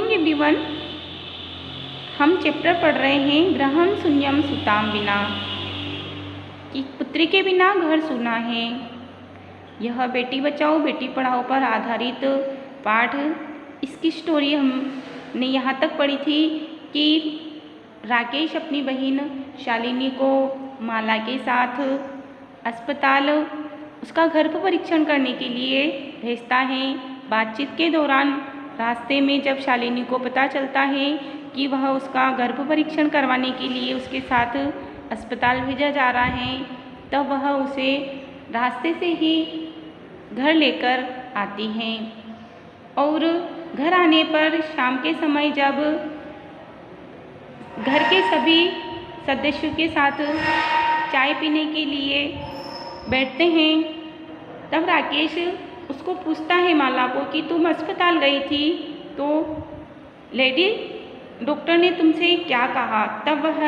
Morning everyone. हम chapter पढ़ रहे हैं गृहं शून्यं सुतां विना, कि पुत्री के बिना घर सूना है। यह बेटी बचाओ बेटी पढ़ाओ पर आधारित पाठ। इसकी स्टोरी हमने यहाँ तक पढ़ी थी कि राकेश अपनी बहन शालिनी को माला के साथ अस्पताल उसका गर्भ परीक्षण करने के लिए भेजता है। बातचीत के दौरान रास्ते में जब शालिनी को पता चलता है कि वह उसका गर्भ परीक्षण करवाने के लिए उसके साथ अस्पताल भेजा जा रहा है, तब वह उसे रास्ते से ही घर लेकर आती हैं। और घर आने पर शाम के समय जब घर के सभी सदस्यों के साथ चाय पीने के लिए बैठते हैं, तब राकेश उसको पूछता है माला को कि तुम अस्पताल गई थी तो लेडी डॉक्टर ने तुमसे क्या कहा। तब वह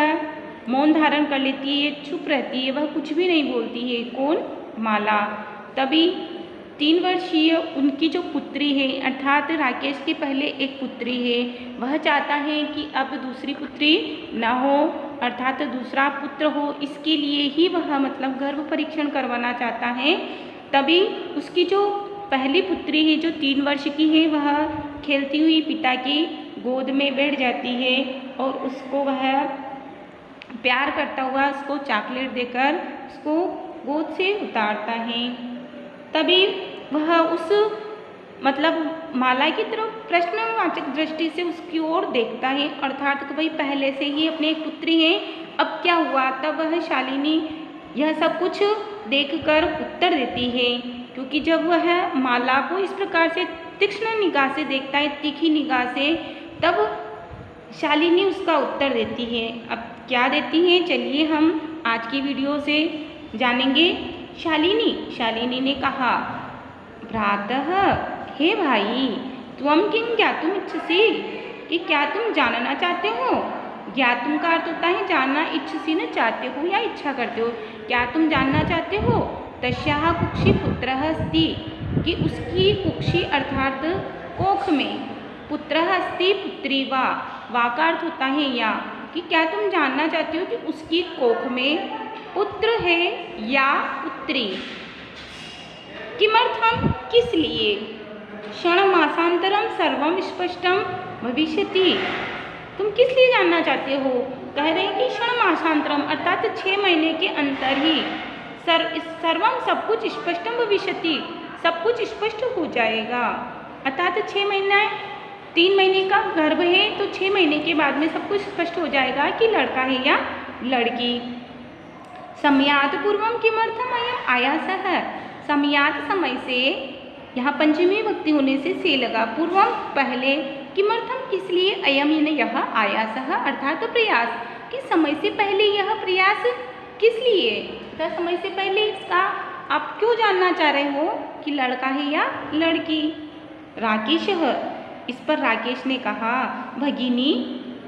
मौन धारण कर लेती है, चुप रहती है, वह कुछ भी नहीं बोलती है। कौन? माला। तभी 3 वर्षीय उनकी जो पुत्री है, अर्थात राकेश के पहले एक पुत्री है, वह चाहता है कि अब दूसरी पुत्री न हो, अर्थात दूसरा पुत्र हो। इसके लिए ही वह मतलब गर्भ परीक्षण करवाना चाहता है। तभी उसकी जो पहली पुत्री है जो 3 वर्ष की है, वह खेलती हुई पिता की गोद में बैठ जाती है और उसको वह प्यार करता हुआ उसको चॉकलेट देकर उसको गोद से उतारता है। तभी वह उस मतलब माला की तरफ प्रश्नवाचक दृष्टि से उसकी ओर देखता है, अर्थात कि भाई पहले से ही अपने एक पुत्री है, अब क्या हुआ। तब वह शालिनी यह सब कुछ देखकर उत्तर देती है, क्योंकि जब वह माला को इस प्रकार से तीक्ष्ण निगाह से देखता है, तीखी निगाह से, तब शालिनी उसका उत्तर देती है। अब क्या देती है, चलिए हम आज की वीडियो से जानेंगे। शालिनी ने कहा, भ्रातः, हे भाई, त्वं किं ज्ञातुम इच्छसि, कि क्या तुम जानना चाहते हो। ज्ञातुम का अर्थ होता है जानना, इच्छसि न चाहते हो या इच्छा करते हो। क्या तुम जानना चाहते हो। तस्याः कुक्षि पुत्रः अस्ति, कि उसकी कुक्षि अर्थात कोख में पुत्रः अस्ति पुत्री वा का अर्थ होता है या, कि क्या तुम जानना चाहते हो कि उसकी कोख में पुत्र है या पुत्री। किमर्थम, किस लिए। क्षणमासांतरम सर्वम स्पष्टम भविष्यति, तुम किस लिए जानना चाहते हो। कह रहे हैं कि क्षणमासांतरम अर्थात 6 महीने के अंतर ही सर्वम सब कुछ स्पष्टम भविष्यति, सब कुछ स्पष्ट हो जाएगा। अर्थात 6 महीना 3 महीने का गर्भ है तो 6 महीने के बाद में सब कुछ स्पष्ट हो जाएगा कि लड़का है या लड़की। समयात् पूर्वम किमर्थम अयम् आयासः, समयात् समय से, यहाँ पंचमी विभक्ति होने से लगा, पूर्वम पहले, किमर्थम किस लिए, अयम यह आयासः अर्थात प्रयास, कि समय से पहले यह प्रयास किस लिए, तो समय से पहले इसका आप क्यों जानना चाह रहे हो कि लड़का है या लड़की। राकेशः, इस पर राकेश ने कहा, भगिनी,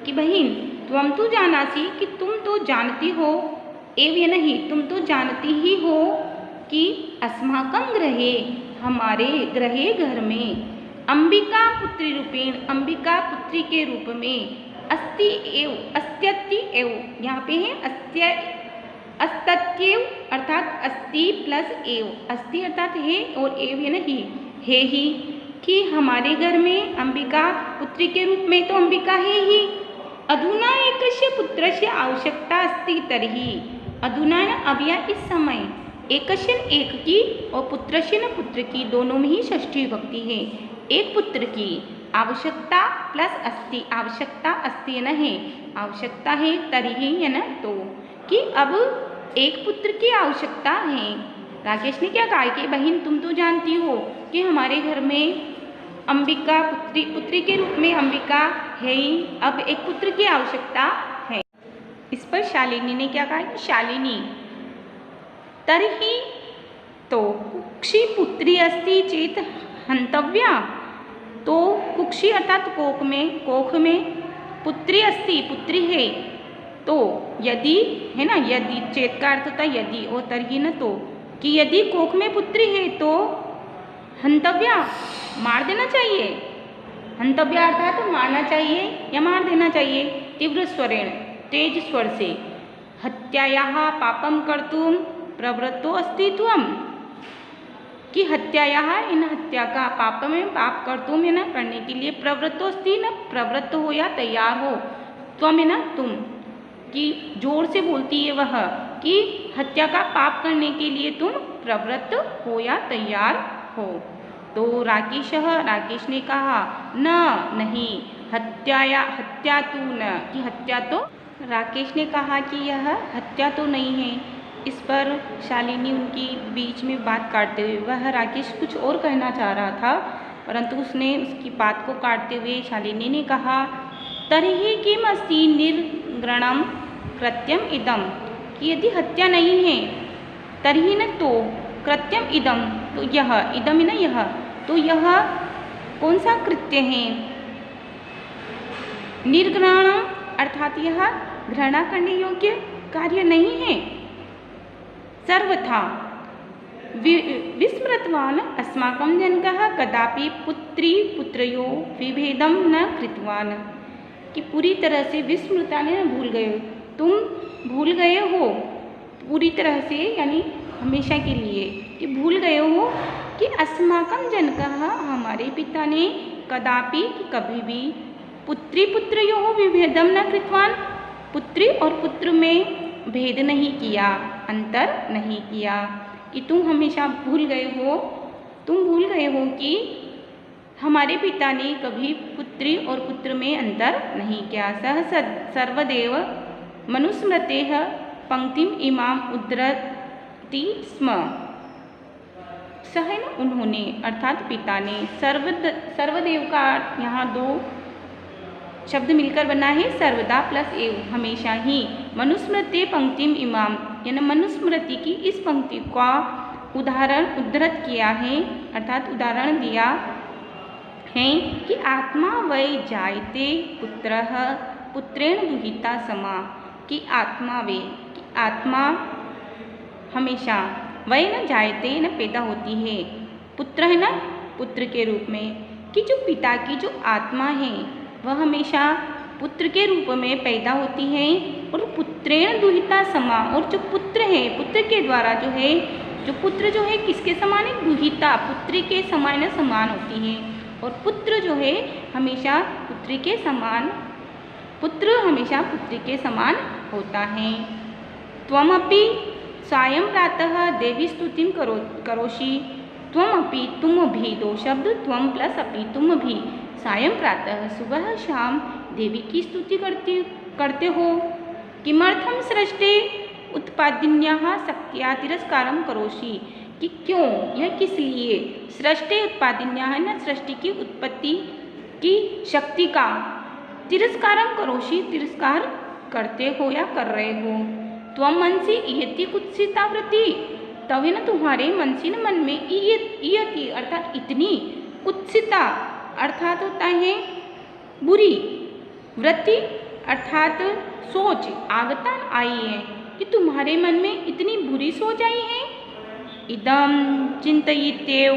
कि बहन, त्वं तु जानासि, कि तुम तो जानती हो, एव या नहीं, तुम तो जानती ही हो कि अस्माकं गृहे, हमारे गृहे घर में, अंबिका पुत्री रूपेण, अंबिका पुत्री के रूप में, अस्ति एव, अस्त्यति एव, यहाँ पे है अस्त्यत्येव अर्थात अस्ति प्लस एव, अस्ति अर्थात है और एव या नहीं, है ही, कि हमारे घर में अंबिका पुत्री के रूप में तो अंबिका है ही। अधुना एकस्य पुत्रस्य आवश्यकता अस्ति तर्हि, अधुना न अब या इस समय, एकस्य एक की और पुत्रस्य न पुत्र की, दोनों में ही षष्ठी विभक्ति है। एक पुत्र की आवश्यकता प्लस अस्ति, आवश्यकता अस्ति न है, आवश्यकता है तर्हि है न तो, कि अब एक पुत्र की आवश्यकता है। राकेश ने क्या कहा कि बहन तुम तो जानती हो कि हमारे घर में अंबिका पुत्री के रूप में अंबिका है ही, अब एक पुत्र की आवश्यकता है। इस पर शालिनी ने क्या कहा कि शालिनी, तर्हि तो कुक्षि पुत्री अस्ति चेत हंतव्या, तो कुक्षि अर्थात कोख में पुत्री अस्ति पुत्री है, तो यदि है ना, यदि चेत का अर्थ होता है यदि और तर्हि न तो, कि यदि कोख में पुत्री है तो हंतव्या, मार देना चाहिए। हंतव्य अर्थात मारना चाहिए या मार देना चाहिए। तीव्र स्वरेण, तेज स्वर से। हत्यायाः पापम कर्तुम प्रवृत्तो अस्ति त्वम, कि हत्यायाः इन हत्या का, पाप में पाप कर्तुम है ना करने के लिए, प्रवृत्तो अस्ति न प्रवृत्त हो या तैयार हो, त्वम है ना तुम, कि जोर से बोलती है वह कि हत्या का पाप करने के लिए तुम प्रवृत्त हो या तैयार हो। तो राकेश ने कहा न नहीं, हत्या तो न, कि हत्या तो, राकेश ने कहा कि यह हत्या तो नहीं है। इस पर शालिनी उनकी बीच में बात काटते हुए, वह राकेश कुछ और कहना चाह रहा था परंतु उसने उसकी बात को काटते हुए शालिनी ने कहा तर्हि किम अस्ति निर्घृणम कृत्यम इदम, कि यदि हत्या नहीं है तर्हि न तो कृत्यम इदम, तो यह इदम है ना यह, तो यह कौन सा कृत्य है। निर्घृणम अर्थात यह घृणा करने योग्य कार्य नहीं है। सर्वथा विस्मृतवान अस्माकं जनकः कदापि पुत्री पुत्रयो विभेदम न कृतवान, कि पूरी तरह से विस्मृता ने भूल गए, तुम भूल गए हो पूरी तरह से, यानी हमेशा के लिए, कि भूल गए हो कि अस्माकं जनकः हमारे पिता ने कदापि, कभी भी, पुत्री पुत्रयोः विभेदम न कृतवान, पुत्री और पुत्र में भेद नहीं किया, अंतर नहीं किया, कि तुम हमेशा भूल गए हो, तुम भूल गए हो कि हमारे पिता ने कभी पुत्री और पुत्र में अंतर नहीं किया। सह सर्वदेव मनुस्मृतेः पंक्तिम इमाम उद्धरति स्म, सह उन्होंने अर्थात पिता ने, सर्वदेव का यहाँ दो शब्द मिलकर बना है, सर्वदा प्लस एव, हमेशा ही, मनुस्मृति पंक्तिम इमाम, यानी मनुस्मृति की इस पंक्ति का उदाहरण उद्धृत किया है, अर्थात उदाहरण दिया है कि आत्मा वै जायते पुत्रः पुत्रेण दुहिता समा, कि आत्मा वे, कि आत्मा हमेशा, वै न जायते न पैदा होती है, पुत्र है ना पुत्र के रूप में, कि जो पिता की जो आत्मा है वह हमेशा पुत्र के रूप में पैदा होती है, और पुत्रेण दुहिता समा, और जो पुत्र है, पुत्र के द्वारा जो है, जो पुत्र जो है किसके समान है, दुहिता, पुत्री के समान समान होती है, और पुत्र जो है हमेशा पुत्री के समान, पुत्र हमेशा पुत्री के समान होता है। त्वमपि सायं प्रातः देवी स्तुतिं करोषि, त्वमपि, तुम भी, दो शब्द, त्वम प्लस अपि, तुम भी, सायं प्रातः सुबह शाम देवी की स्तुति करते हो। किमर्थम सृष्टे उत्पादिन्याः शक्त्या तिरस्कारं करोषि, कि क्यों, यह किस लिए, सृष्टि उत्पादिन्याः है ना, सृष्टि की उत्पत्ति की शक्ति का, तिरस्कारं करोषि, तिरस्कार करते हो या कर रहे हो। त्वं मनसि इयति कुत्सिता वृत्ति, तब न तुम्हारे मनसी न मन में, इयति अर्थात इतनी, कुत्सिता अर्थात होता है बुरी, वृत्ति अर्थात सोच, आगता आई है, कि तुम्हारे मन में इतनी बुरी सोच आई है। इदं चिंतयित्येव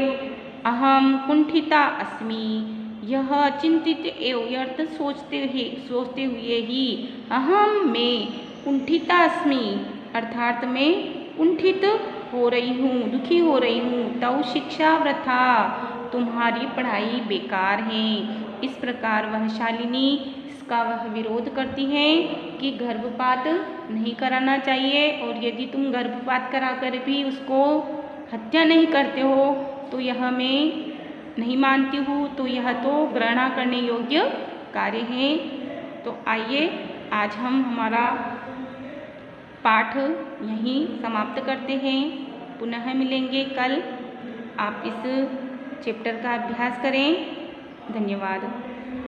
अहम कुंठिता अस्मि, यह चिंतित एव अर्थ सोचते हुए ही, अहम मैं कुंठिता अस्मि अर्थात मैं कुंठित हो रही हूँ, दुखी हो रही हूँ। तव शिक्षा वृथा, तुम्हारी पढ़ाई बेकार है। इस प्रकार वह शालिनी इसका वह विरोध करती है कि गर्भपात नहीं कराना चाहिए, और यदि तुम गर्भपात कराकर भी उसको हत्या नहीं करते हो तो यह मैं नहीं मानती हूँ, तो यह तो घृणा करने योग्य कार्य है। तो आइए आज हम हमारा पाठ यहीं समाप्त करते हैं, पुनः मिलेंगे कल। आप इस चैप्टर का अभ्यास करें। धन्यवाद।